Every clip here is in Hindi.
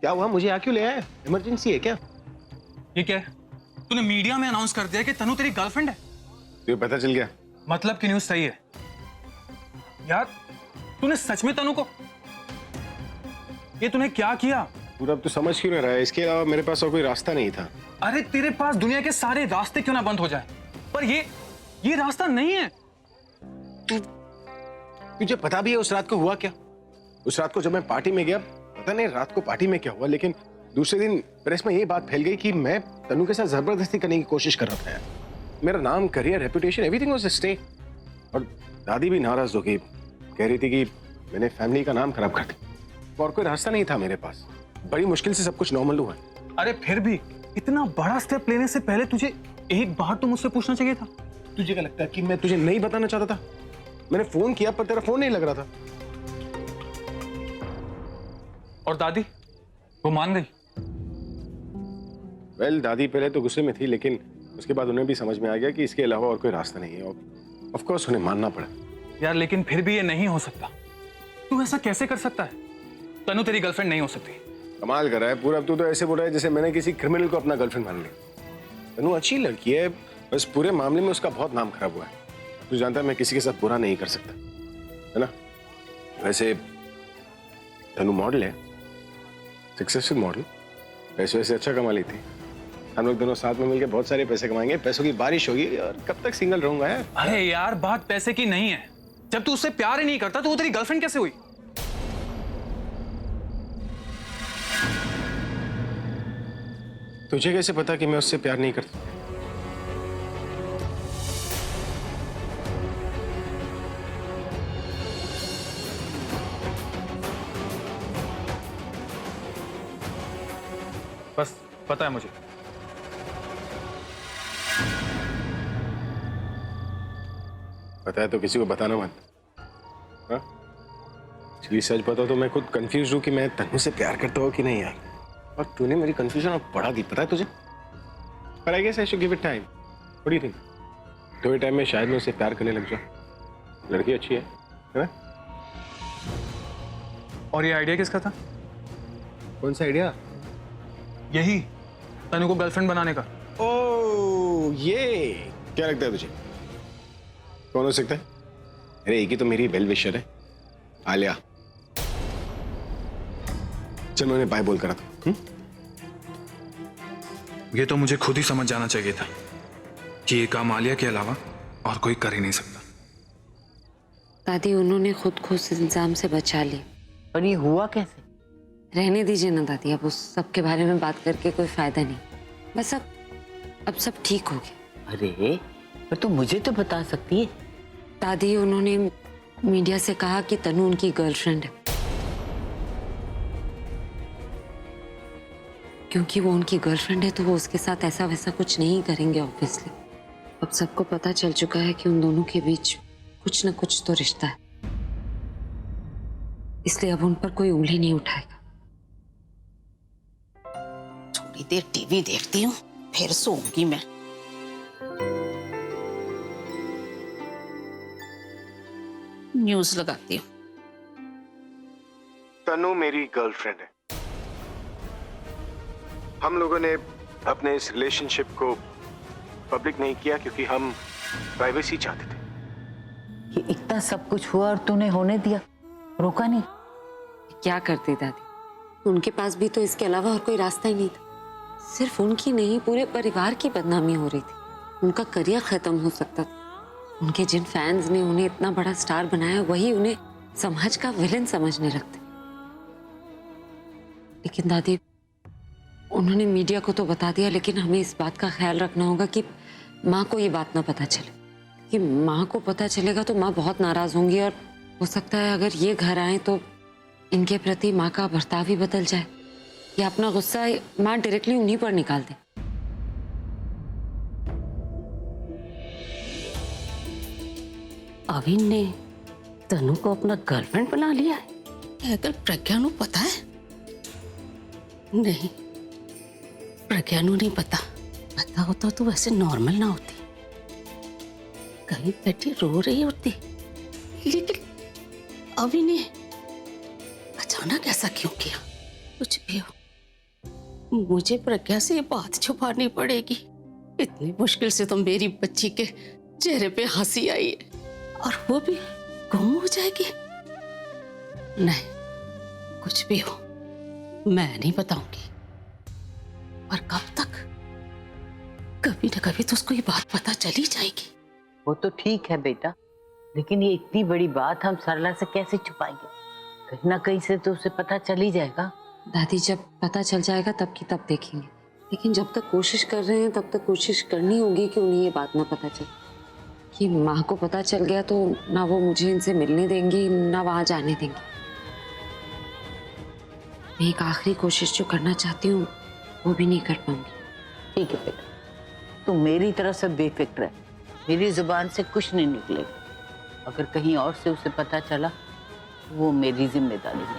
क्या हुआ? मुझे यहाँ क्यों ले आया? इमरजेंसी है क्या? ये क्या है? तूने मीडिया में अनाउंस कर दिया कि तनु तेरी गर्लफ्रेंड है। तुझे पता चल गया? मतलब की न्यूज सही है यार? तूने सच में तनु को? ये तूने क्या किया? पूरा अब तो समझ क्यों नहीं रहा है? इसके अलावा मेरे पास और कोई रास्ता नहीं था। अरे तेरे पास दुनिया के सारे रास्ते क्यों ना बंद हो जाए, पर ये रास्ता नहीं है। तुझे पता भी है उस रात को हुआ क्या? उस रात को जब मैं पार्टी में गया, पता नहीं रात को पार्टी में क्या हुआ, लेकिन दूसरे दिन प्रेस में ये बात फैल गई कि मैं तनु के साथ जबरदस्ती करने की कोशिश कर रहा था यार। मेरा नाम, career, reputation, everything was at stake. और दादी भी नाराज हो गई, कह रही थी कि मैंने फैमिली का नाम खराब कर दिया। और कोई रास्ता नहीं था मेरे पास। बड़ी मुश्किल से सब कुछ नॉर्मल हुआ। अरे फिर भी इतना बड़ा स्टेप लेने से पहले तुझे एक बार तो मुझसे पूछना चाहिए था। तुझे क्या लगता है कि मैं तुझे नहीं बताना चाहता था? मैंने फोन किया पर तेरा फोन नहीं लग रहा था। और दादी वो मान गई? वेल, दादी पहले तो गुस्से में थी, लेकिन उसके बाद उन्हें भी समझ में आ गया कि इसके अलावा और कोई रास्ता नहीं है। और ऑफ कोर्स उन्हें मानना पड़ा। यार लेकिन फिर भी ये नहीं हो सकता। तू ऐसा कैसे कर सकता है? तनु तेरी गर्लफ्रेंड नहीं हो सकती। कमाल कर रहा है पूरा। तू तो ऐसे बोल रहा है जैसे मैंने किसी क्रिमिनल को अपना गर्लफ्रेंड मान लिया। तनु अच्छी लड़की है, बस पूरे मामले में उसका बहुत नाम खराब हुआ है। तू जानता है मैं किसी के साथ बुरा नहीं कर सकता, है ना? वैसे तनु मॉडल है, सक्सेसफुल मॉडल, पैसे वैसे अच्छा कमा लेती है। हम लोग दोनों साथ में मिलकर बहुत सारे पैसे कमाएंगे, पैसों की बारिश होगी, और कब तक सिंगल रहूंगा यार। अरे यार बात पैसे की नहीं है। जब तू उससे प्यार ही नहीं करता तो वो तेरी गर्लफ्रेंड कैसे हुई? तुझे कैसे पता कि मैं उससे प्यार नहीं करता? बस पता है मुझे। पता है तो किसी को बताना मत। हाँ? एक्चुअली सच बताओ तो मैं खुद कंफ्यूज हूँ कि मैं तनु से प्यार करता हूँ कि नहीं यार। और तूने मेरी कंफ्यूजन अब बढ़ा दी, पता है तुझे? पर I guess I should give it time. What do you think? थोड़े टाइम में शायद मैं उससे प्यार करने लग जाऊँ। लड़की अच्छी है ना? और ये आइडिया किसका था? कौन सा आइडिया? यही तनु को गर्लफ्रेंड बनाने का। ओ ये क्या लगता है तुझे? कौन हो सकता है? अरे एक ही तो मेरी वेल विशर है, आलिया। चल मैंने बाय बोल करा था। ये तो मुझे खुद ही समझ जाना चाहिए था कि ये काम आलिया के अलावा और कोई कर ही नहीं सकता। दादी उन्होंने खुद को उस इल्जाम से बचा ली। और ये हुआ कैसे? रहने दीजिए ना दादी, अब उस सब के बारे में बात करके कोई फायदा नहीं। बस अब सब ठीक हो गया। अरे पर तो मुझे तो बता सकती है। दादी उन्होंने मीडिया से कहा कि तनु उनकी गर्लफ्रेंड है, क्योंकि वो उनकी गर्लफ्रेंड है तो वो उसके साथ ऐसा वैसा कुछ नहीं करेंगे ऑब्वियसली। अब सबको पता चल चुका है कि उन दोनों के बीच कुछ न कुछ तो रिश्ता है, इसलिए अब उन पर कोई उंगली नहीं उठाएगा। थोड़ी देर टीवी देखती हूँ फिर सोऊंगी मैं। न्यूज लगाती हूँ। तनु मेरी गर्लफ्रेंड है। हम लोगों ने अपने इस रिलेशनशिप को पब्लिक नहीं किया क्योंकि हम प्राइवेसी चाहते थे। ये इतना सब कुछ हुआ और तूने होने दिया, रोका नहीं? क्या करती दादी, उनके पास भी तो इसके अलावा और कोई रास्ता ही नहीं था। सिर्फ उनकी नहीं, पूरे परिवार की बदनामी हो रही थी। उनका करियर खत्म हो सकता था। उनके जिन फैंस ने उन्हें इतना बड़ा स्टार बनाया, वही उन्हें समाज का विलन समझने लगते। लेकिन दादी उन्होंने मीडिया को तो बता दिया, लेकिन हमें इस बात का ख्याल रखना होगा कि माँ को ये बात ना पता चले। कि माँ को पता चलेगा तो माँ बहुत नाराज होंगी, और हो सकता है अगर ये घर आए तो इनके प्रति माँ का बर्ताव ही बदल जाए, या अपना गुस्सा माँ डायरेक्टली उन्हीं पर निकाल दे। अविन ने तनु को अपना गर्लफ्रेंड बना लिया है? अगर प्रज्ञा को पता है? नहीं, प्रज्ञा को नहीं पता होता तो वैसे नॉर्मल ना होती, कहीं बैठी रो रही होती। लेकिन अविन ने अचानक ऐसा क्यों किया? कुछ भी हो, मुझे प्रज्ञा से ये बात छुपानी पड़ेगी। इतनी मुश्किल से तो मेरी बच्ची के चेहरे पे हंसी आई है और वो भी गुम हो जाएगी। नहीं, कुछ भी हो मैं नहीं बताऊंगी। और कब तक? कभी न कभी तो उसको ये बात पता चली जाएगी। वो तो ठीक है बेटा, लेकिन ये इतनी बड़ी बात हम सरला से कैसे छुपाएंगे? कहीं ना कहीं से तो उसे पता चल ही जाएगा। दादी जब पता चल जाएगा तब की तब देखेंगे, लेकिन जब तक कोशिश कर रहे हैं तब तक कोशिश करनी होगी कि उन्हें ये बात ना पता चले। कि माँ को पता चल गया तो ना वो मुझे इनसे मिलने देंगी ना वहां जाने देंगी। मैं एक आखिरी कोशिश जो करना चाहती हूँ वो भी नहीं कर पाऊंगी। ठीक है बेटा, तुम मेरी तरफ से बेफिक्र है, मेरी जुबान से कुछ नहीं निकलेगा। अगर कहीं और से उसे पता चला वो मेरी जिम्मेदारी नहीं।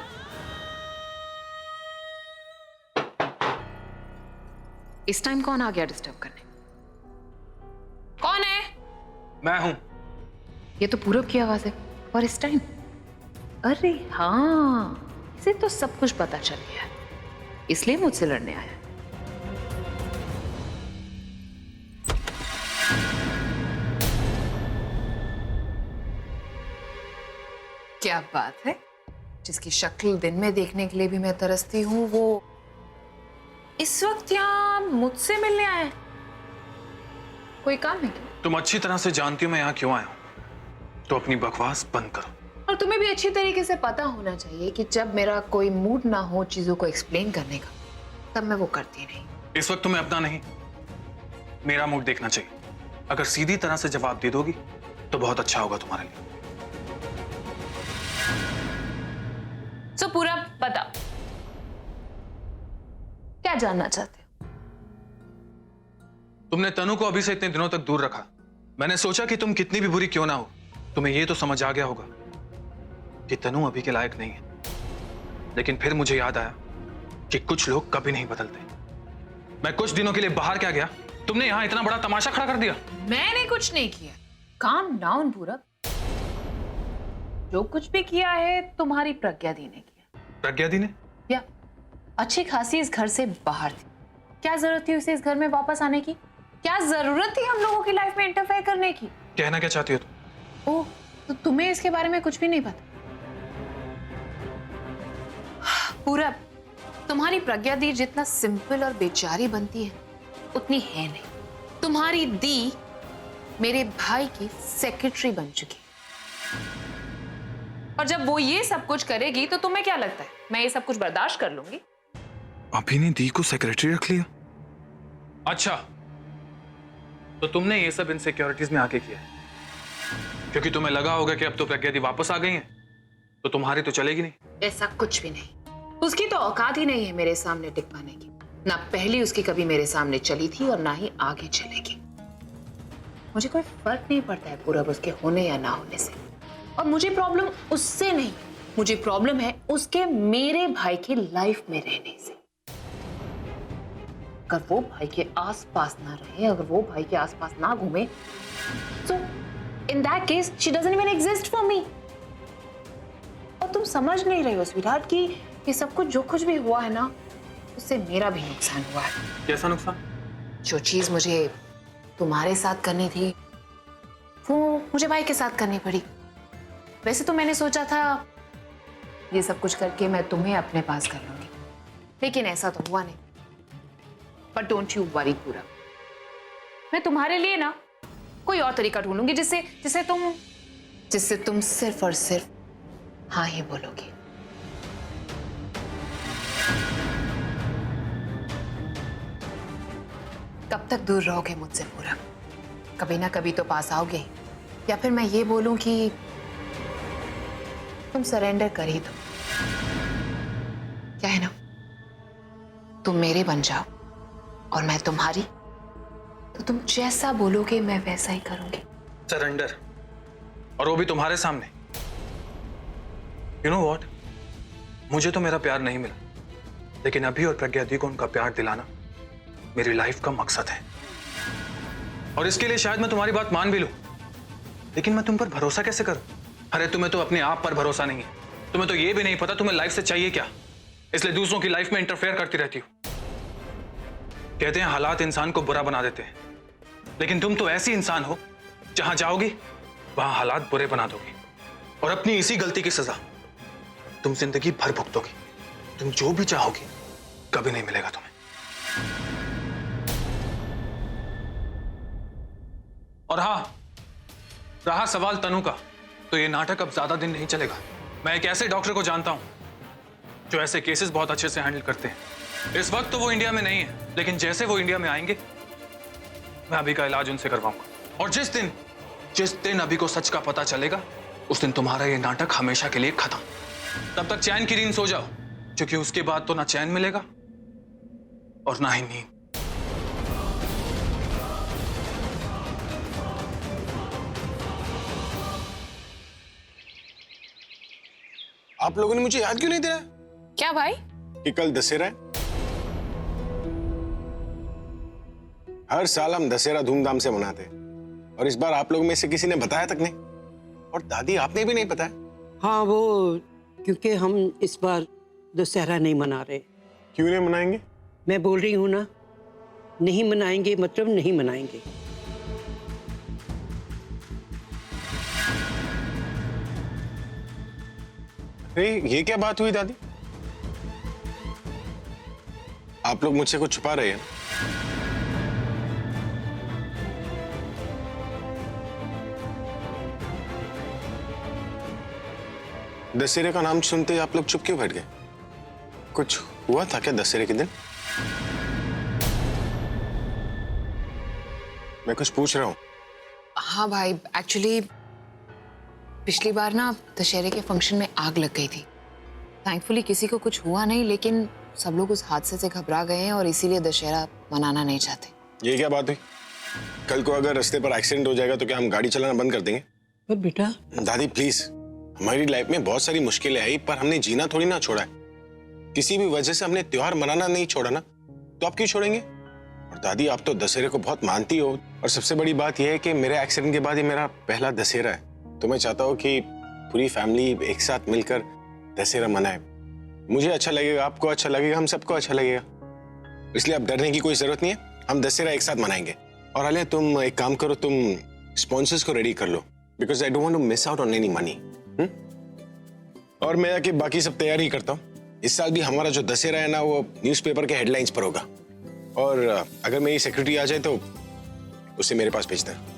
इस टाइम कौन आ गया डिस्टर्ब करने? कौन है? मैं हूं। ये तो पूरब की आवाज है। और इस टाइम? अरे हाँ, इसे तो सब कुछ पता चल गया है, इसलिए मुझसे लड़ने आया। क्या बात है, जिसकी शक्ल दिन में देखने के लिए भी मैं तरसती हूँ वो इस वक्त यहाँ मुझसे मिलने आया है। कोई काम है क्या? तुम अच्छी तरह से जानती हो मैं यहाँ क्यों आया हूँ, तो अपनी बकवास बंद करो। और तुम्हें भी अच्छी तरीके से पता होना चाहिए कि जब मेरा कोई मूड ना हो चीजों को एक्सप्लेन करने का, तब मैं वो करती नहीं। इस वक्त तुम्हें अपना नहीं मेरा मूड देखना चाहिए। अगर सीधी तरह से जवाब दे दोगी तो बहुत अच्छा होगा तुम्हारे लिए। सो पूरा बता, क्या जानना चाहते हो? तुमने तनु को अभी से इतने दिनों तक दूर रखा। मैंने सोचा कि तुम कितनी भी बुरी क्यों ना हो, तुम्हें यह तो समझ आ गया होगा कि तनु अभी के लायक नहीं है। लेकिन फिर मुझे याद आया कि कुछ लोग कभी नहीं बदलते। मैं कुछ दिनों के लिए बाहर क्या गया, तुमने यहां इतना बड़ा तमाशा खड़ा कर दिया। मैंने कुछ नहीं किया। काम डाउन पूरब। जो कुछ भी किया है तुम्हारी प्रज्ञा दी ने किया। प्रज्ञा दी ने? या अच्छी खासी इस घर से बाहर थी। क्या जरूरत थी उसे इस घर में वापस आने की? क्या जरूरत थी हम लोगों की लाइफ में इंटरफेयर करने की? कहना क्या चाहती हो तुम? ओह, तो तुम्हें इसके बारे में कुछ भी नहीं पता? पूरब, तुम्हारी प्रज्ञा दी जितना सिंपल और बेचारी बनती है उतनी है नहीं। तुम्हारी दी मेरे भाई की सेक्रेटरी बन चुकी है, और जब वो ये सब कुछ करेगी तो तुम्हें क्या लगता है मैं ये सब कुछ बर्दाश्त कर लूंगी? अभी ने दी को सेक्रेटरी रख लिया? अच्छा, तो तुमने ये सब इनसिक्योरिटीज में आके किया क्योंकि तुम्हें लगा होगा कि अब तो प्रज्ञा दी वापस आ गई है तो तुम्हारी तो चलेगी नहीं। ऐसा कुछ भी नहीं। उसकी तो औकात ही नहीं है मेरे सामने टिक पाने की। ना पहली उसकी कभी मेरे सामने चली थी और ना ही आगे चलेगी। मुझे कोई फर्क नहीं पड़ता है पूरब उसके होने या ना होने से। और मुझे प्रॉब्लम उससे नहीं, मुझे प्रॉब्लम है उसके मेरे भाई की लाइफ में रहने से। अगर वो भाई के आसपास ना रहे, अगर वो भाई के आसपास ना घूमे, so in that case she doesn't even exist for me। और तुम समझ नहीं रहे हो स्वीटहार्ट कि ये सब कुछ जो कुछ भी हुआ है ना, उससे मेरा भी नुकसान हुआ है। कैसा नुकसान? जो चीज मुझे तुम्हारे साथ करनी थी वो मुझे भाई के साथ करनी पड़ी। वैसे तो मैंने सोचा था ये सब कुछ करके मैं तुम्हें अपने पास कर लूंगी, लेकिन ऐसा तो हुआ नहीं। बट डोंट यू वरी पूरा, मैं तुम्हारे लिए ना कोई और तरीका ढूंढूंगी जिससे तुम सिर्फ और सिर्फ हाँ ही बोलोगी। कब तक दूर रहोगे मुझसे पूरा? कभी ना कभी तो पास आओगे, या फिर मैं ये बोलूं कि तुम सरेंडर कर ही दो। क्या है ना, तुम मेरे बन जाओ और मैं तुम्हारी, तो तुम जैसा बोलोगे मैं वैसा ही करूंगी। सरेंडर? और वो भी तुम्हारे सामने? यू नो व्हाट, मुझे तो मेरा प्यार नहीं मिला, लेकिन अभी और प्रज्ञा दी को उनका प्यार दिलाना मेरी लाइफ का मकसद है। और इसके लिए शायद मैं तुम्हारी बात मान भी लूं, लेकिन मैं तुम पर भरोसा कैसे करूं? अरे तुम्हें तो अपने आप पर भरोसा नहीं है, तुम्हें तो ये भी नहीं पता तुम्हें लाइफ से चाहिए क्या, इसलिए दूसरों की लाइफ में इंटरफेयर करती रहती हो। कहते हैं हालात इंसान को बुरा बना देते हैं, लेकिन तुम तो ऐसी इंसान हो जहां जाओगी वहां हालात बुरे बना दोगी और अपनी इसी गलती की सजा तुम जिंदगी भर भुगतोगी। तुम जो भी चाहोगी कभी नहीं मिलेगा तुम्हें। और हाँ, रहा सवाल तनु का, तो ये नाटक अब ज्यादा दिन नहीं चलेगा। मैं एक ऐसे डॉक्टर को जानता हूं जो ऐसे केसेस बहुत अच्छे से हैंडल करते हैं। इस वक्त तो वो इंडिया में नहीं है, लेकिन जैसे वो इंडिया में आएंगे मैं अभी का इलाज उनसे करवाऊंगा। और जिस दिन अभी को सच का पता चलेगा उस दिन तुम्हारा ये नाटक हमेशा के लिए खत्म। तब तक चैन की नींद सो जाओ, क्योंकि उसके बाद तो ना चैन मिलेगा और ना ही नींद। आप लोगों ने मुझे याद क्यों नहीं दिया क्या भाई? कि कल दशहरा है? हर साल हम दशहरा धूमधाम से मनाते हैं और इस बार आप लोगों में से किसी ने बताया तक नहीं, और दादी आपने भी नहीं बताया। हाँ, वो क्योंकि हम इस बार दशहरा नहीं मना रहे। क्यों नहीं मनाएंगे? मैं बोल रही हूँ ना, नहीं मनाएंगे मतलब नहीं मनाएंगे। अरे ये क्या बात हुई दादी? आप लोग मुझसे कुछ छुपा रहे हैं? दशहरे का नाम सुनते ही आप लोग चुप क्यों बैठ गए? कुछ हुआ था क्या दशहरे के दिन? मैं कुछ पूछ रहा हूं। हाँ भाई, एक्चुअली पिछली बार ना दशहरे के फंक्शन में आग लग गई थी। थैंकफुली किसी को कुछ हुआ नहीं, लेकिन सब लोग उस हादसे से घबरा गए हैं और इसीलिए दशहरा मनाना नहीं चाहते। ये क्या बात हुई? कल को अगर रास्ते पर एक्सीडेंट हो जाएगा तो क्या हम गाड़ी चलाना बंद कर देंगे? पर बेटा, दादी प्लीज, हमारी लाइफ में बहुत सारी मुश्किलें आई, पर हमने जीना थोड़ी ना छोड़ा है। किसी भी वजह से हमने त्योहार मनाना नहीं छोड़ा ना, तो आप क्यों छोड़ेंगे? और दादी, आप तो दशहरे को बहुत मानती हो, और सबसे बड़ी बात यह है कि मेरे एक्सीडेंट के बाद ये मेरा पहला दशहरा है, तो मैं चाहता हूँ कि पूरी फैमिली एक साथ मिलकर दशहरा मनाए। मुझे अच्छा लगेगा, आपको अच्छा लगेगा, हम सबको अच्छा लगेगा। इसलिए अब डरने की कोई जरूरत नहीं है, हम दशहरा एक साथ मनाएंगे। और अले, तुम एक काम करो, तुम स्पॉन्सर्स को रेडी कर लो, because I don't want to miss out on any money. और मैं आके बाकी सब तैयारी करता हूँ। इस साल भी हमारा जो दशहरा है ना, वो न्यूज़पेपर के हेडलाइंस पर होगा, और अगर मेरी सेक्रेटरी आ जाए तो उसे मेरे पास भेजना है।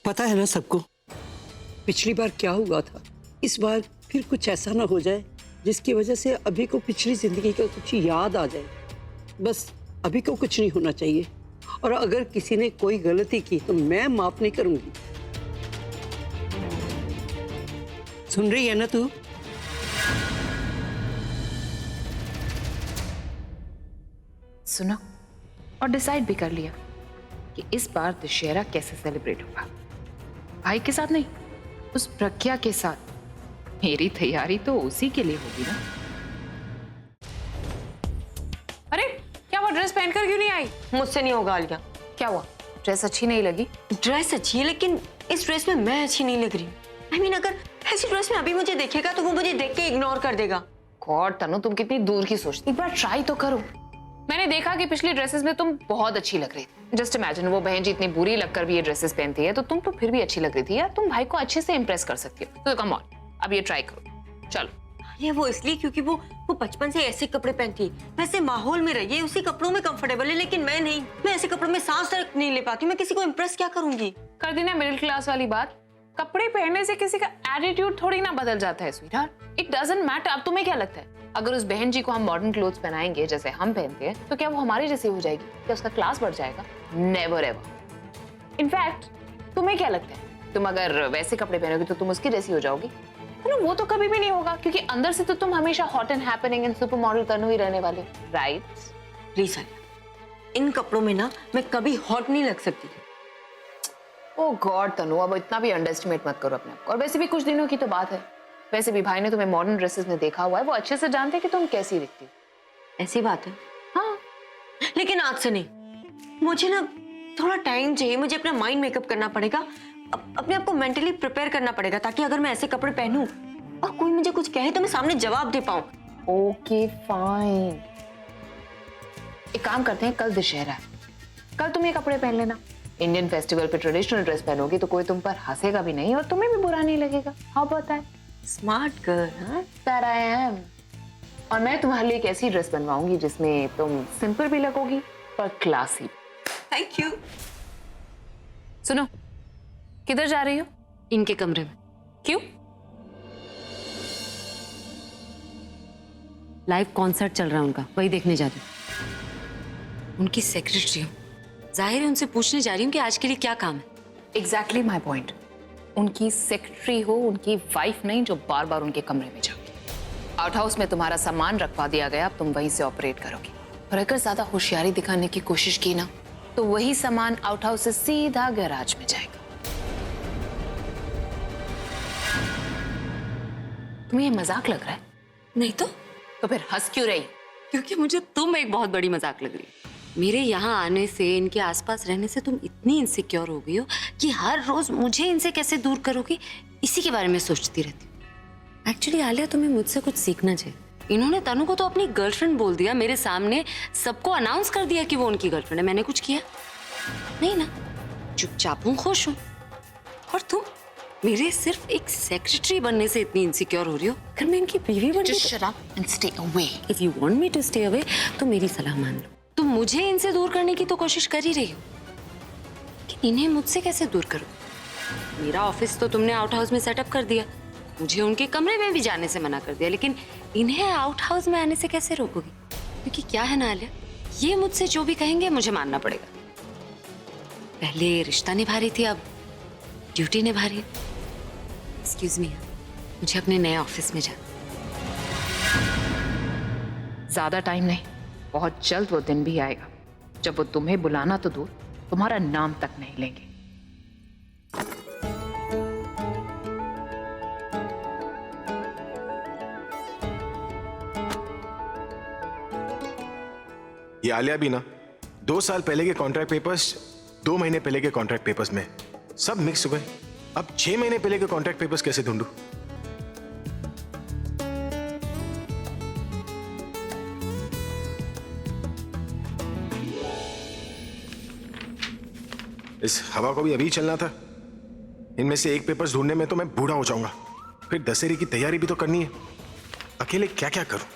पता है ना सबको पिछली बार क्या हुआ था। इस बार फिर कुछ ऐसा ना हो जाए जिसकी वजह से अभी को पिछली जिंदगी का कुछ याद आ जाए। बस अभी को कुछ नहीं होना चाहिए, और अगर किसी ने कोई गलती की तो मैं माफ नहीं करूंगी। सुन रही है ना तू? सुनो, और डिसाइड भी कर लिया कि इस बार दशहरा कैसे सेलिब्रेट होगा। भाई के साथ नहीं, उस प्रज्ञा के साथ। मेरी तैयारी तो उसी के लिए होगी ना। अरे क्या वो ड्रेस पहनकर क्यों नहीं आई? मुझसे नहीं होगा आलिया। क्या हुआ? ड्रेस अच्छी नहीं लगी? ड्रेस अच्छी है, लेकिन इस ड्रेस में मैं अच्छी नहीं लग रही। I mean, अगर ऐसी ड्रेस में अभी मुझे देखेगा तो वो मुझे देख के इग्नोर कर देगा। गॉड तनु, तुम कितनी दूर की सोचती। एक बार ट्राई तो करो। मैंने देखा कि पिछली ड्रेसेस में तुम बहुत अच्छी लग रही थी। जस्ट इमेजिन, वो बहन जी इतनी बुरी लगकर भी ये ड्रेसेस पहनती है, तो तुम तो फिर भी अच्छी लग रही थी यार। तुम भाई को अच्छे से इम्प्रेस कर सकती हो, तो कम ऑन, अब ये ट्राई करो। चलो। ये वो इसलिए क्योंकि वो बचपन से ऐसे कपड़े पहनती है, वैसे माहौल में रही है, उसी कपड़ों में कंफर्टेबल है, लेकिन मैं नहीं। मैं ऐसे कपड़ों में सांस तक नहीं ले पाती। मैं किसी को इम्प्रेस क्या करूंगी? कर दी ना मिडिल क्लास वाली बात। कपड़े पहनने से किसी का एटीट्यूड थोड़ी ना बदल जाता है स्वीटहार्ट। It doesn't matter. अब तुम्हें क्या लगता है, अगर उस बहन जी को हम मॉडर्न क्लोथ्स पहनाएंगे जैसे हम पहनते हैं, तो क्या वो हमारी जैसी हो जाएगी? क्या उसका क्लास बढ़ जाएगा? Never ever. इनफैक्ट तुम्हें क्या लगता है, तुम अगर वैसे कपड़े पहनोगी तो तुम उसकी जैसी हो जाओगी? तो वो तो कभी भी नहीं होगा, क्योंकि अंदर से तो तुम हमेशा hot and happening and super model Tanu ही रहने वाले, राइट? प्लीज आलिया, इन कपड़ों में ना मैं कभी हॉट नहीं लग सकती। ओ गॉड तनु, अब इतना भी अंडरएस्टिमेट मत करो अपने आप को। और वैसे भी कुछ दिनों की तो बात है। वैसे भी भाई ने तुम्हें मॉडर्न ड्रेसेस में देखा हुआ है, वो अच्छे से जानते हैं कि तुम कैसी दिखती हो। ऐसी बात है? हाँ, लेकिन आज से नहीं। मुझे ना थोड़ा टाइम चाहिए। मुझे अपना माइंड मेकअप करना पड़ेगा, अपने आप को मेंटली प्रिपेयर करना पड़ेगा, ताकि अगर मैं ऐसे कपड़े पहनूं और कोई मुझे कुछ कहे तो मैं सामने जवाब दे पाऊं। Okay fine. एक काम करते हैं, कल दशहरा है, कल तुम ये कपड़े पहन लेना। इंडियन फेस्टिवल पे ट्रेडिशनल ड्रेस पहनोगी तो कोई तुम पर हंसेगा भी नहीं और तुम्हें भी बुरा नहीं लगेगा। How about that? Smart girl. हाँ, दैट आई एम। और मैं तुम्हारे लिए एक ऐसी ड्रेस बनवाऊंगी जिसमें तुम सिंपल भी लगोगी पर क्लासी। Thank you. सुनो, किधर जा रही हो? इनके कमरे में। क्यों? लाइव कॉन्सर्ट चल रहा है उनका, वही देखने जा रही हूँ। उनकी सेक्रेटरी हूँ, जाहिर है उनसे पूछने जा रही हूँ कि आज के लिए क्या काम है। Exactly my point. उनकी सेक्रेटरी हो, उनकी वाइफ नहीं जो बार बार उनके कमरे में जाओगी। आउट हाउस में तुम्हारा सामान रखवा दिया गया, अब तुम वहीं से ऑपरेट करोगी। और अगर ज्यादा होशियारी दिखाने की कोशिश की ना तो वही सामान आउट हाउस से सीधा गैराज में जाएगा। तुम्हें ये मजाक लग रहा है? नहीं तो फिर हंस क्यों रही? क्योंकि मुझे तुम एक बहुत बड़ी मजाक लग रही है। मेरे यहाँ आने से, इनके आसपास रहने से तुम इतनी इनसिक्योर हो गई हो कि हर रोज मुझे इनसे कैसे दूर करोगी, इसी के बारे में सोचती रहती हूँ। एक्चुअली आलिया, तुम्हें मुझसे कुछ सीखना चाहिए। इन्होंने तनु को तो अपनी गर्लफ्रेंड बोल दिया, मेरे सामने सबको अनाउंस कर दिया कि वो उनकी गर्लफ्रेंड है। मैंने कुछ किया नहीं ना, चुपचाप हूँ, खुश हूँ। और तुम मेरे सिर्फ एक सेक्रेटरी बनने से इतनी इनसिक्योर हो रही हो, अगर मैं इनकी बीवी बन Just shut up and stay away. If you want me to stay away तो मेरी सलाह मान लो। तुम मुझे इनसे दूर करने की तो कोशिश कर ही रही हो, कि इन्हें मुझसे कैसे दूर करो? मेरा ऑफिस तो तुमने आउट हाउस में सेटअप कर दिया, मुझे उनके कमरे में भी जाने से मना कर दिया, लेकिन इन्हें आउट हाउस में आने से कैसे रोकोगी? क्योंकि क्या है ना आलिया, ये मुझसे जो भी कहेंगे मुझे मानना पड़ेगा। पहले रिश्ता निभा रही थी, अब ड्यूटी निभा रही है। एक्सक्यूज मी, मुझे अपने नए ऑफिस में जाना। ज्यादा टाइम नहीं, बहुत जल्द वो दिन भी आएगा जब वो तुम्हें बुलाना तो दूर, तुम्हारा नाम तक नहीं लेंगे। ये आलिया भी ना 2 साल पहले के कॉन्ट्रैक्ट पेपर्स 2 महीने पहले के कॉन्ट्रैक्ट पेपर्स में सब मिक्स हो गए। अब 6 महीने पहले के कॉन्ट्रैक्ट पेपर्स कैसे ढूंढूं? इस हवा को भी अभी चलना था। इनमें से एक पेपर्स ढूंढने में तो मैं बूढ़ा हो जाऊंगा। फिर दशहरे की तैयारी भी तो करनी है। अकेले क्या क्या करूं?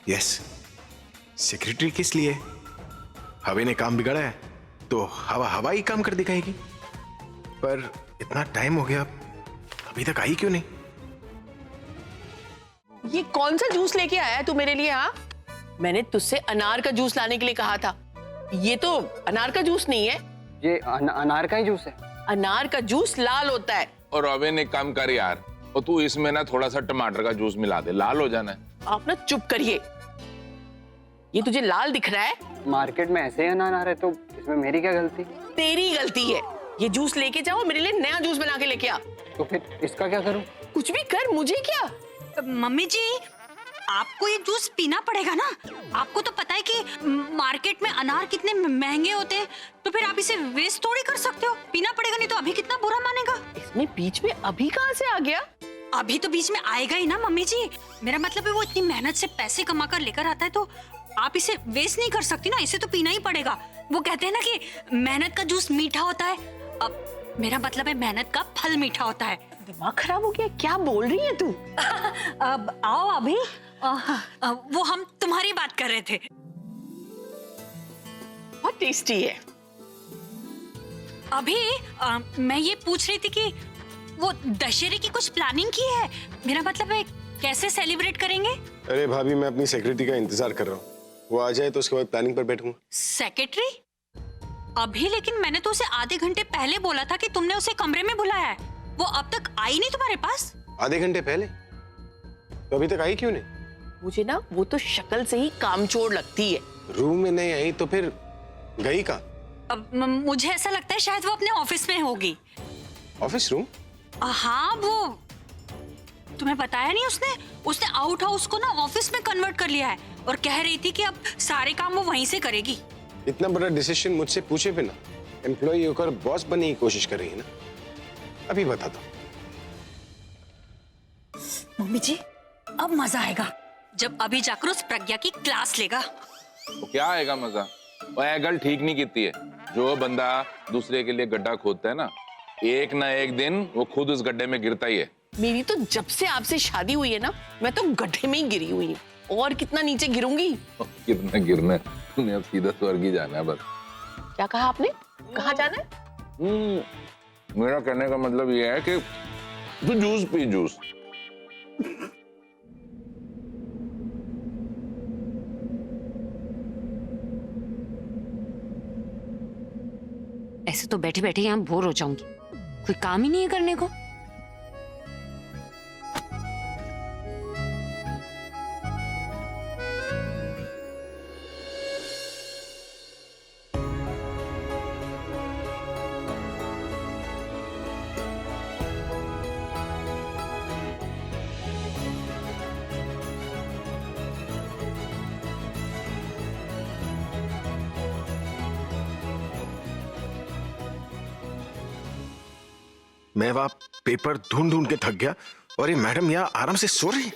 यस, सेक्रेटरी किस लिए? हवा ने काम बिगाड़ा है तो हवा हवा ही काम कर दिखाएगी। पर इतना टाइम हो गया, अभी तक आई क्यों नहीं? ये कौन सा जूस लेके आया है तू मेरे लिए? हाँ, मैंने तुझसे अनार का जूस लाने के लिए कहा था। ये तो अनार का जूस नहीं है। ये अनार का ही जूस है। अनार का जूस लाल होता है। और रॉबिन एक काम कर यार, और तू इसमें ना थोड़ा सा टमाटर का जूस मिला दे, लाल हो जाना है। आप ना चुप करिए। ये तुझे लाल दिख रहा है? मार्केट में ऐसे ही अनार आ रहे, तो इसमें मेरी क्या गलती? तेरी गलती है। ये जूस लेके जाओ, मेरे लिए नया जूस बना के लेके आ। तो फिर इसका क्या करूं? कुछ भी कर, मुझे क्या। मम्मी जी, आपको ये जूस पीना पड़ेगा ना। आपको तो पता है कि मार्केट में अनार कितने महंगे होते हैं, तो फिर आप इसे वेस्ट थोड़ी कर सकते हो। पीना पड़ेगा, नहीं तो अभी कितना बुरा मानेगा। इसमें बीच में अभी कहाँ से आ गया? अभी तो बीच में आएगा ही ना मम्मी जी। मेरा मतलब है वो इतनी मेहनत से पैसे कमा कर लेकर आता है, तो आप इसे वेस्ट नहीं कर सकती ना। इसे तो पीना ही पड़ेगा। वो कहते हैं ना कि मेहनत का जूस मीठा होता है। अब मेरा मतलब है मेहनत का फल मीठा होता है। दिमाग खराब हो गया, क्या बोल रही है तू? अब आओ अभी। वो हम तुम्हारी बात कर रहे थे। बहुत टेस्टी है। अभी मैं ये पूछ रही थी कि वो दशहरे की कुछ प्लानिंग की है? मेरा मतलब है कैसे सेलिब्रेट करेंगे? अरे भाभी, मैं अपनी सेक्रेटरी का इंतजार कर रहा हूँ। वो आ जाए तो उसके बाद प्लानिंग पर बैठूंगा। सेक्रेटरी? अभी लेकिन मैंने तो उसे आधे घंटे पहले बोला था कि तुमने उसे कमरे में बुलाया है। वो अब तक आई नहीं तुम्हारे पास? आधे घंटे पहले? तो अभी तक आई क्यों नहीं? मुझे ना वो तो शक्ल से ही कामचोर लगती है। रूम में नहीं आई तो फिर गई कहाँ? अब मुझे ऐसा लगता है शायद वो अपने ऑफिस में होगी। Office room? हाँ, वो तुम्हें बताया नहीं उसने आउट हाउस को ना ऑफिस में कन्वर्ट कर लिया है और कह रही थी कि अब सारे काम वो वहीं से करेगी। इतना बड़ा डिसीजन मुझसे पूछे बिना एम्प्लॉय होकर बॉस बनने की कोशिश कर रही है ना। अभी बता दो। मम्मी जी, अब मजा आएगा जब अभी जाकर उस प्रज्ञा की क्लास लेगा। तो क्या आएगा मजा? वो गल ठीक नहीं की है। जो बंदा दूसरे के लिए गड्ढा खोदता है ना, एक ना एक दिन वो खुद उस गड्ढे में गिरता ही है। मेरी तो जब से आपसे शादी हुई है ना, मैं तो गड्ढे में ही गिरी हुई हूँ। और कितना नीचे गिरूंगी? कितना गिरना, तूने अब सीधा स्वर्ग ही जाना है बस। क्या कहा आपने? कहाँ जाना है? मेरा कहने का मतलब ये है कि तू जूस पी, जूस। ऐसे तो बैठे बैठे यहाँ बोर हो जाऊंगी, कोई काम ही नहीं है करने को। मैं वहां पेपर ढूंढ ढूंढ के थक गया और ये मैडम यहाँ आराम से सो रही।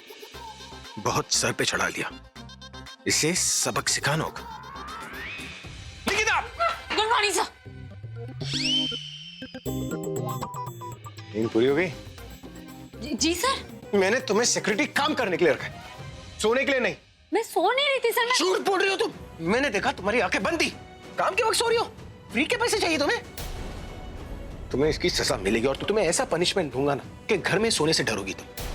बहुत सर पे चढ़ा लिया, इसे सबक सिखाना होगा। Good morning sir. नींद पूरी हो गई? जी सर। मैंने तुम्हें सिक्योरिटी काम करने के लिए रखा है, सोने के लिए नहीं। मैं सो नहीं रही थी सर। झूठ बोल रही हो तुम। मैंने देखा तुम्हारी आंखें बंद थी, काम के वक्त सो रही हो। फ्री के पैसे चाहिए तुम्हें? तुम्हें इसकी सजा मिलेगी और तुम्हें ऐसा पनिशमेंट दूंगा ना कि घर में सोने से डरोगी तुम।